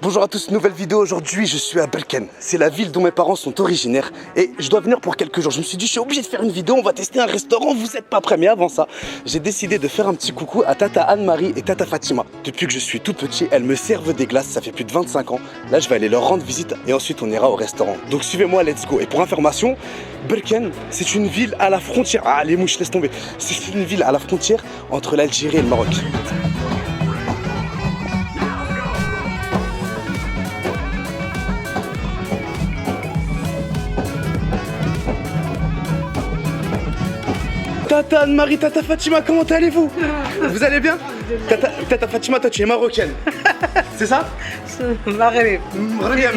Bonjour à tous, nouvelle vidéo. Aujourd'hui je suis à Berkane. C'est la ville dont mes parents sont originaires et je dois venir pour quelques jours. Je me suis dit je suis obligé de faire une vidéo, on va tester un restaurant, vous êtes pas prêts. Mais avant ça, j'ai décidé de faire un petit coucou à Tata Anne-Marie et Tata Fatima. Depuis que je suis tout petit, elles me servent des glaces, ça fait plus de 25 ans. Là je vais aller leur rendre visite et ensuite on ira au restaurant. Donc suivez-moi, let's go. Et pour information, Berkane c'est une ville à la frontière. Ah les mouches, laisse tomber. C'est une ville à la frontière entre l'Algérie et le Maroc. Tata Anne-Marie, Tata Fatima, comment allez-vous? Vous allez bien? Tata Fatima, toi tu es marocaine. C'est ça? المغرب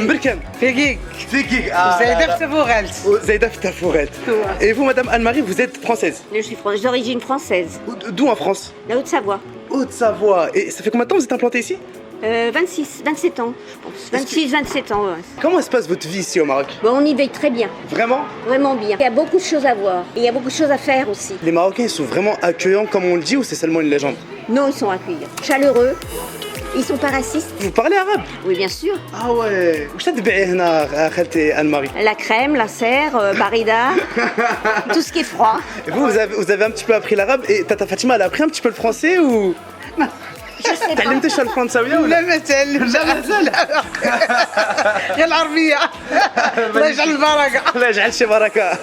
Berkane. فيكيك Fekik. زايدة في فوغلت Zaïda Fitafourel. Et vous, Madame Anne-Marie, vous êtes française? Je suis d'origine française, D'où en France? la Haute-Savoie. Haute-Savoie. Et ça fait combien de temps que vous êtes implanté ici? 27 ans, je pense. 26, 27 ans. Ouais. Comment se passe votre vie ici au Maroc? Bon, on y veille très bien, Vraiment? vraiment bien. Il y a beaucoup de choses à voir et il y a beaucoup de choses à faire aussi. Les Marocains ils sont vraiment accueillants comme on le dit ou c'est seulement une légende? Non, ils sont accueillants, chaleureux, ils sont pas racistes. Vous parlez arabe? Oui, bien sûr. Ah ouais. وش تتبعي هنا خالتي Anne-Marie? La crème, la serre, barida, tout ce qui est froid. Et vous avez un petit peu appris l'arabe et Tata Fatima elle a appris un petit peu le français ou? Je sais pas. تعلمتي الفرنساوية ولا؟ لا ما تعلمش غير العربية الله يجعل البركة. Allah yaj'al shi baraka.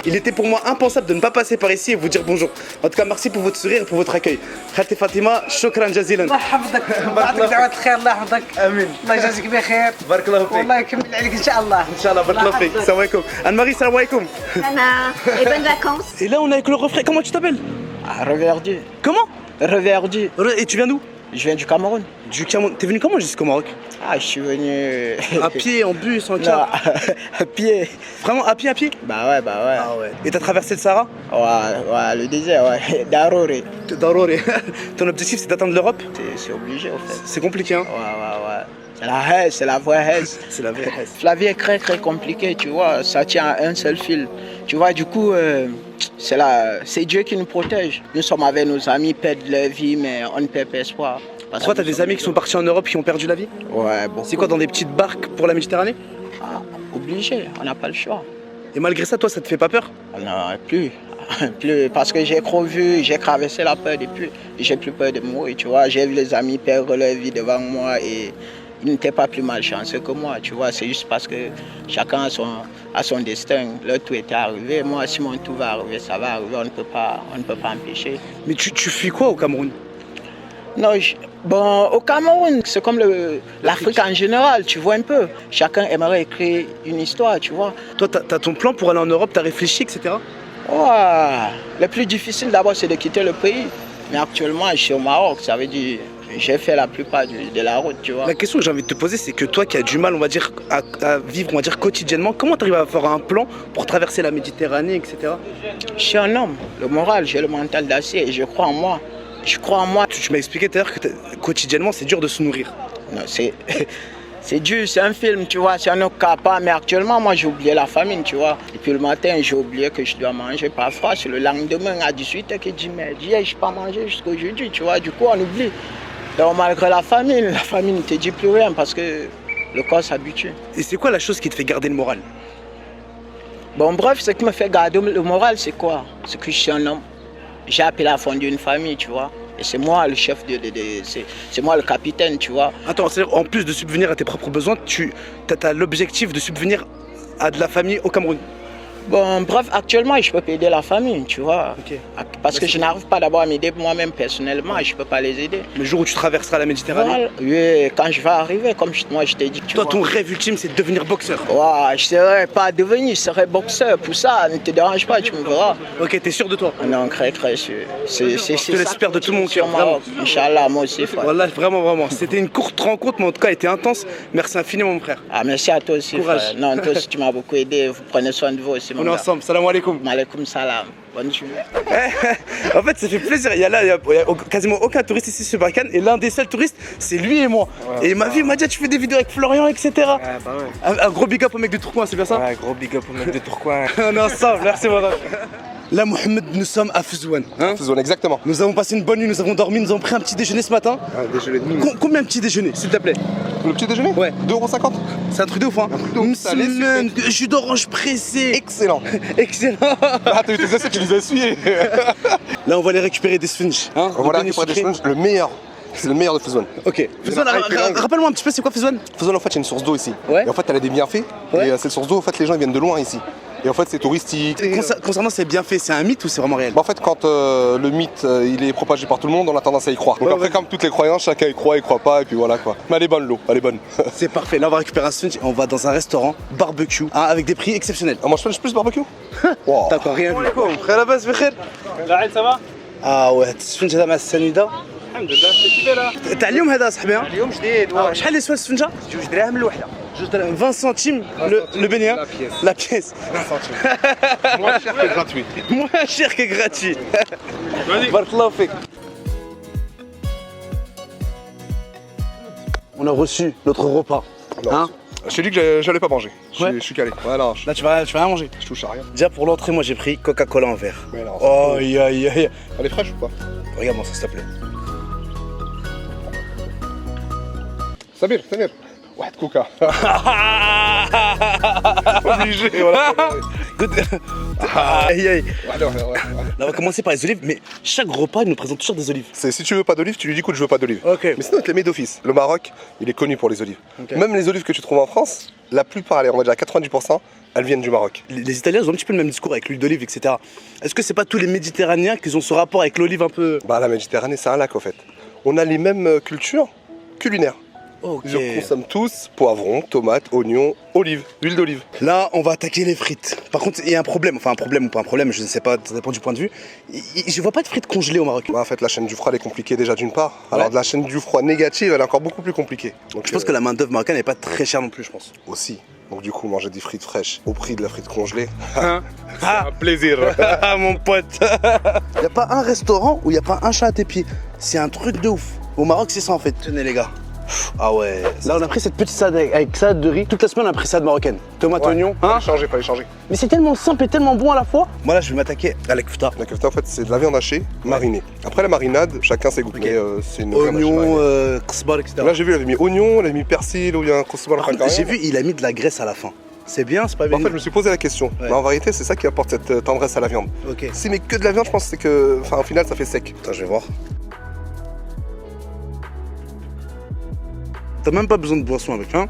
Il était pour moi impensable de ne pas passer par ici et vous dire bonjour. En tout cas, merci pour votre sourire et pour votre accueil. Khalti Fatima, shukran jazilan. الله يحفظك ويعطيك دعوة الخير الله يحفظك Amin. الله يجازيك بخير بارك الله فيك. والله يكمل عليك إن شاء الله Inch'Allah, barakallahu fik. Salam alaikum. Anne-Marie, salam alaikum. Anna, et bonnes vacances. Et là, on est avec le refrain. Comment tu t'appelles? Reverdy. Comment? Reverdy. Et tu viens d'où? Je viens du Cameroun. Du Cameroun. T'es venu comment jusqu'au Maroc? Ah, je suis venu. À pied, en bus, en Non, car? à pied. Vraiment à pied, à pied? Bah ouais, bah ouais. Ah ouais. Et t'as traversé le Sahara? Ouais, le désert, ouais. Daroré. Daroré. Ton objectif, c'est d'atteindre l'Europe? C'est obligé, en fait. C'est compliqué, hein? Ouais. C'est la haise, c'est la vraie haise. C'est la vraie haise. La vie est très compliquée, tu vois. Ça tient à un seul fil. Tu vois, du coup, c'est Dieu qui nous protège. Nous sommes avec nos amis, perdent leur vie, mais on ne perd pas espoir. Parce Pourquoi que t'as des amis qui sont partis en Europe qui ont perdu la vie? Ouais, bon. C'est quoi, dans des petites barques pour la Méditerranée? Ah, obligé, on n'a pas le choix. Et malgré ça, toi, ça te fait pas peur? Non, plus. Plus, parce que j'ai vu, j'ai traversé la peur depuis. J'ai plus peur de mourir, tu vois. J'ai vu les amis perdre leur vie devant moi et ils n'étaient pas plus malchanceux que moi, tu vois. C'est juste parce que chacun a son destin. Leur tout était arrivé. Moi, si mon tout va arriver, ça va arriver. On ne peut pas empêcher. Mais tu fuis quoi au Cameroun? Non, bon, au Cameroun, c'est comme l'Afrique en général, tu vois un peu. Chacun aimerait écrire une histoire, tu vois. Toi, t'as ton plan pour aller en Europe, t'as réfléchi, etc. Ouais. Le plus difficile d'abord, c'est de quitter le pays. Mais actuellement, je suis au Maroc, ça veut dire j'ai fait la plupart de la route, tu vois. La question que j'ai envie de te poser, c'est que toi qui as du mal, on va dire, à vivre, on va dire, quotidiennement, comment tu arrives à faire un plan pour traverser la Méditerranée, etc. Je suis un homme, le moral, j'ai le mental d'acier et je crois en moi. Je crois en moi. Tu m'as expliqué tout à l'heure que quotidiennement, c'est dur de se nourrir. Non, c'est dur, c'est un film, tu vois, c'est un autre cas pas. Mais actuellement, moi, j'ai oublié la famine, tu vois. Et puis le matin, j'ai oublié que je dois manger parfois. C'est le lendemain à 18h que je dis, mais hier, je n'ai pas mangé jusqu'à aujourd'hui, tu vois. Du coup, on oublie. Donc, malgré la famine ne te dit plus rien parce que le corps s'habitue. Et c'est quoi la chose qui te fait garder le moral? Bon, bref, ce qui me fait garder le moral, c'est quoi? C'est que je suis un homme. J'ai appelé à fonder une famille, tu vois. Et c'est moi le chef, c'est moi le capitaine, tu vois. Attends, c'est-à-dire, en plus de subvenir à tes propres besoins, tu as l'objectif de subvenir à de la famille au Cameroun. Bon, bref, actuellement, je peux pas aider la famille, tu vois. Okay. Parce que je n'arrive pas d'abord à m'aider moi-même personnellement, je peux pas les aider. Le jour où tu traverseras la Méditerranée. Voilà. Oui, quand je vais arriver, comme moi je t'ai dit. Toi, ton rêve ultime, c'est de devenir boxeur. Ouais, je serais pas devenir, je serais boxeur. Pour ça, ne te dérange pas, tu me verras. Ok, t'es sûr de toi? Non, très sûr. Je te l'espère de tout mon cœur. Inch'Allah, moi aussi, frère. Wallah, vraiment. C'était une courte rencontre, mais en tout cas, elle était intense. Merci infiniment, mon frère. Ah, merci à toi aussi, courage. Frère. Non, toi aussi, tu m'as beaucoup aidé. Vous prenez soin de vous aussi, mon On est ensemble. Salam alaikum. Maaleykoum salam. Bonne journée. En fait, ça fait plaisir. Il y a quasiment aucun touriste ici sur Berkane. Et l'un des seuls touristes, c'est lui et moi. Ouais, et il m'a vu, il m'a dit, tu fais des vidéos avec Florian, etc. Ouais, bah ouais. Un gros big up au mec de Tourcoing, c'est bien ça? Ouais, gros big up au mec de Tourcoing. On est ensemble, merci madame. Là, Mohamed, nous sommes à Fezouane. Hein? Fezouane, exactement. Nous avons passé une bonne nuit, nous avons dormi, nous avons pris un petit déjeuner ce matin. Un déjeuner de nuit. Combien de petits déjeuners, s'il te plaît? Le petit déjeuner Ouais. 2,50 €. C'est un truc de ouf, hein. de ouf, salé, Msemen, jus d'orange pressé. Excellent. Excellent. Ah, t'as eu tes assiettes, tu les as essuyées. Là, on va aller récupérer des sponges. Hein, Voilà, le récupérer des sucré. sponges, le meilleur. C'est le meilleur de Fuzwan. Ok. Fuzwan, Il y en a un qui est dingue. rappelle-moi un petit peu, c'est quoi Fuzwan? Fuzwan, en fait, il y a une source d'eau ici. Ouais. Et en fait, elle a des bienfaits. Ouais. Et cette source d'eau, en fait, les gens ils viennent de loin ici. Et en fait, c'est touristique. Concernant ces bienfaits, c'est un mythe ou c'est vraiment réel? Bah, en fait, quand le mythe il est propagé par tout le monde, on a tendance à y croire. Donc Ouais, après, ouais. comme toutes les croyances, chacun y croit pas, et puis voilà quoi. Mais elle est bonne l'eau, elle est bonne. C'est parfait. Là, on va récupérer un sponge et on va dans un restaurant barbecue hein, avec des prix exceptionnels. On mange plus barbecue. Wow. T'as encore rien vu. Frère Abbas, بخير. ça va اه واحد السفنجه هذا مع السنيده. الحمد لله كيف كيفاه تاع اليوم هذا صاحبي ها؟ اليوم جديد شحال اللي سوا السفنجه؟ 2 دراهم الوحده 20 centimes le beignet. La pièce. 20 centimes. Moins cher que gratuit. Moins cher que gratuit. بارك الله فيك. On a reçu notre repas. Non, Hein? je t'ai dit que j'allais pas manger. Ouais. Je suis calé. Ouais, non, Là, tu vas rien manger. je touche à rien. Déjà pour l'entrée, moi j'ai pris Coca-Cola en verre. Mais non, Oh, aïe aïe aïe. elle est fraîche ou pas? Regarde-moi ça, s'il te plaît. Samir. Ouais, de coca. Obligé, voilà. Good. Aïe aïe. Ouais. Là, on va commencer par les olives, mais chaque repas il nous présente toujours des olives. C'est si tu veux pas d'olive, tu lui dis écoute, je veux pas d'olive. Ok. Mais sinon, il te les met d'office. Le Maroc, il est connu pour les olives. Ok. Même les olives que tu trouves en France, la plupart, allez, on va dire à 90%, elles viennent du Maroc. Les Italiens ils ont un petit peu le même discours avec l'huile d'olive, etc. Est-ce que c'est pas tous les Méditerranéens qui ont ce rapport avec l'olive un peu. Bah, la Méditerranée, c'est un lac, au fait. On a les mêmes cultures culinaires. Ok. Ils consomment tous poivrons, tomates, oignons, olives, huile d'olive. Là, on va attaquer les frites. Par contre, il y a un problème, enfin un problème ou pas un problème, je ne sais pas, ça dépend du point de vue. Je vois pas de frites congelées au Maroc. Bah, en fait, la chaîne du froid, elle est compliquée déjà d'une part. Alors, de la chaîne du froid négative, elle est encore beaucoup plus compliquée. Donc, Je pense que la main-d'œuvre marocaine n'est pas très chère non plus, je pense. Aussi. Donc, du coup, manger des frites fraîches au prix de la frite congelée, Hein? c'est un plaisir. Ah mon pote. Il y a pas un restaurant où il y a pas un chat à tes pieds. C'est un truc de ouf. Au Maroc, c'est ça en fait. Tenez les gars. Ah ouais. Là, on a pris cette petite salade avec salade de riz. Toute la semaine, on a pris salade marocaine. Tomate, Ouais. oignon. Fallait changer. Mais c'est tellement simple et tellement bon à la fois. Moi là, je vais m'attaquer à la kefta. La kefta, en fait, c'est de la viande hachée marinée. Après la marinade, chacun ses goûts. Ok. Mais c'est une viande hachée Oignon, marinée. kzbar, etc. Là, j'ai vu, elle avait mis oignon, elle avait mis persil, ou il y a un kosbar. Par contre, j'ai vu, il a mis de la graisse à la fin. C'est bien, c'est pas bien. En fait, je me suis posé la question. Ouais. Mais en vérité, c'est ça qui apporte cette tendresse à la viande. Ok. Si mais que de la viande, je pense que c'est que, enfin, au final, ça fait sec. Attends, je vais voir. T'as même pas besoin de boisson avec, hein.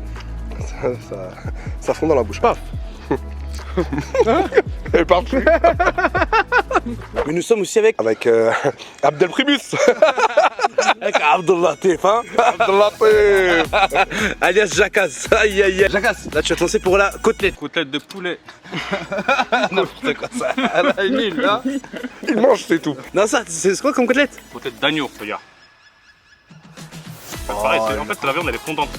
Ça fond dans la bouche. Paf. Elle est partie. Mais nous sommes aussi avec Abdelprimus. Abdullah Tif, hein. Abdellah. Alias Jackass. Aïe aïe aïe. Jackass. Là, tu vas te lancer pour la côtelette. Côtelette de poulet. N'importe quoi ça. Là, là. Il mange, c'est tout. Non, ça, c'est quoi comme côtelette? Côtelette d'agneau, regarde. Pareil, en fait, la viande elle est fondante.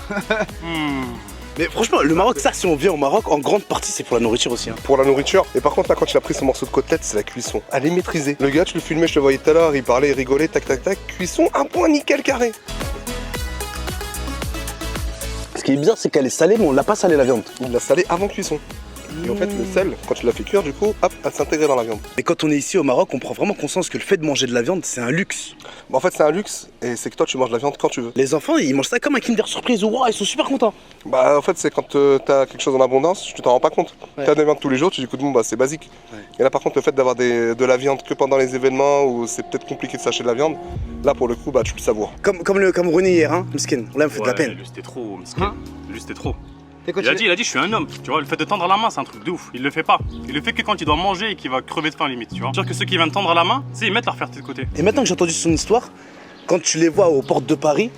Mais franchement, le Maroc, ça, si on vient au Maroc, en grande partie, c'est pour la nourriture aussi. Hein. Pour la nourriture. Et par contre, là, quand il a pris ce morceau de côtelette, c'est la cuisson. Elle est maîtrisée. Le gars, tu le filmais, je le voyais tout à l'heure, il parlait, il rigolait, tac, tac, tac. Cuisson, un point nickel carré. Ce qui est bizarre, c'est qu'elle est salée, mais on l'a pas salée la viande. Il l'a salé avant cuisson. Et en fait, le sel, quand tu l'as fait cuire, du coup, hop, elle s'intégrait dans la viande. Et quand on est ici au Maroc, on prend vraiment conscience que le fait de manger de la viande, c'est un luxe. Bah, en fait, c'est un luxe, et c'est que toi, tu manges de la viande quand tu veux. Les enfants, ils mangent ça comme un Kinder Surprise. Wow, ils sont super contents. Bah, en fait, c'est quand t'as quelque chose en abondance, tu t'en rends pas compte. Ouais. T'as de la viande tous les jours, tu dis, écoute, bon, bah, c'est basique. Ouais. Et là, par contre, le fait d'avoir de la viande que pendant les événements où c'est peut-être compliqué de s'acheter de la viande, là, pour le coup, bah, tu le savoures. Comme le Camerounais hier, hein, Miskin. Là, il me fait de la peine. Lui, c'était trop, miskin. Lui, c'était trop. Il a dit, je suis un homme. Tu vois, le fait de tendre la main, c'est un truc de ouf. Il le fait pas. Il le fait que quand il doit manger et qu'il va crever de faim, limite. Tu vois. C'est-à-dire que ceux qui viennent tendre la main, ils mettent leur fierté de côté. Et maintenant que j'ai entendu son histoire, quand tu les vois aux portes de Paris,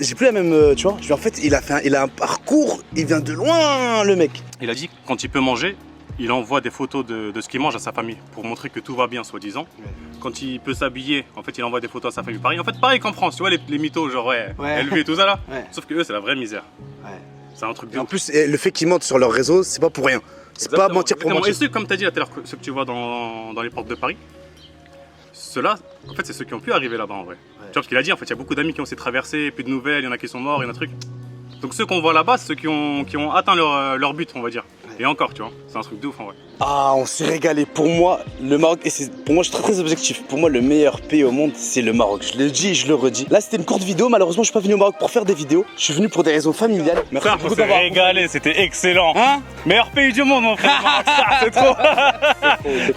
j'ai plus la même, tu vois. En fait, il a un parcours, il vient de loin, le mec. Il a dit, quand il peut manger, il envoie des photos de ce qu'il mange à sa famille pour montrer que tout va bien, soi-disant. Quand il peut s'habiller, en fait, il envoie des photos à sa famille. Pareil, en fait, pareil qu'en France, tu vois, les mythos, genre, élevés et tout ça là. Ouais. Sauf que eux, c'est la vraie misère. C'est un truc de Et en ouf. plus, le fait qu'ils mentent sur leurs réseaux, c'est pas pour rien. C'est pas Exactement, mentir pour exactement. mentir. Et ceux, comme tu as dit tout à l'heure, ceux que tu vois dans les portes de Paris, ceux-là, en fait, c'est ceux qui ont pu arriver là-bas en vrai. Tu vois, parce qu'il a dit, en fait, il y a beaucoup d'amis qui ont essayé de traverser, plus de nouvelles, il y en a qui sont morts, il y en a trucs. Donc ceux qu'on voit là-bas, c'est ceux qui ont atteint leur but, on va dire. Et encore, tu vois, c'est un truc de ouf en vrai. Ah, on s'est régalé. Pour moi, le Maroc, et pour moi, je suis très objectif. Pour moi, le meilleur pays au monde, c'est le Maroc. Je le dis et je le redis. Là, c'était une courte vidéo. Malheureusement, je suis pas venu au Maroc pour faire des vidéos. Je suis venu pour des raisons familiales. Merci Frère, on beaucoup s'est d'avoir. régalé, c'était excellent. Hein? Meilleur pays du monde, mon frère. Ça, c'est trop.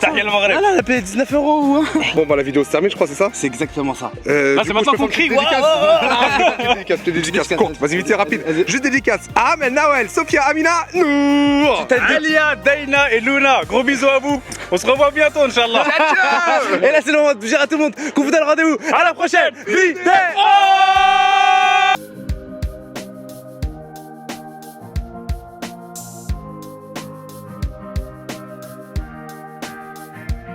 Tahia le Maghreb. Ah là, on a payé 19 €. Hein. Bon, bah la vidéo se termine, je crois, c'est ça. C'est exactement ça. Là, c'est maintenant qu'on crie. Dédicace, dédicace, courte. Vas-y, vite, rapide. Juste dédicace. Ahmed, Nawel, Sophia, Amina, Nour. Alia, Daina et Luna, gros bisous à vous. On se revoit bientôt, Inch'Allah. Et là, c'est le moment de dire à tout le monde qu'on vous donne rendez-vous. À la prochaine vidéo.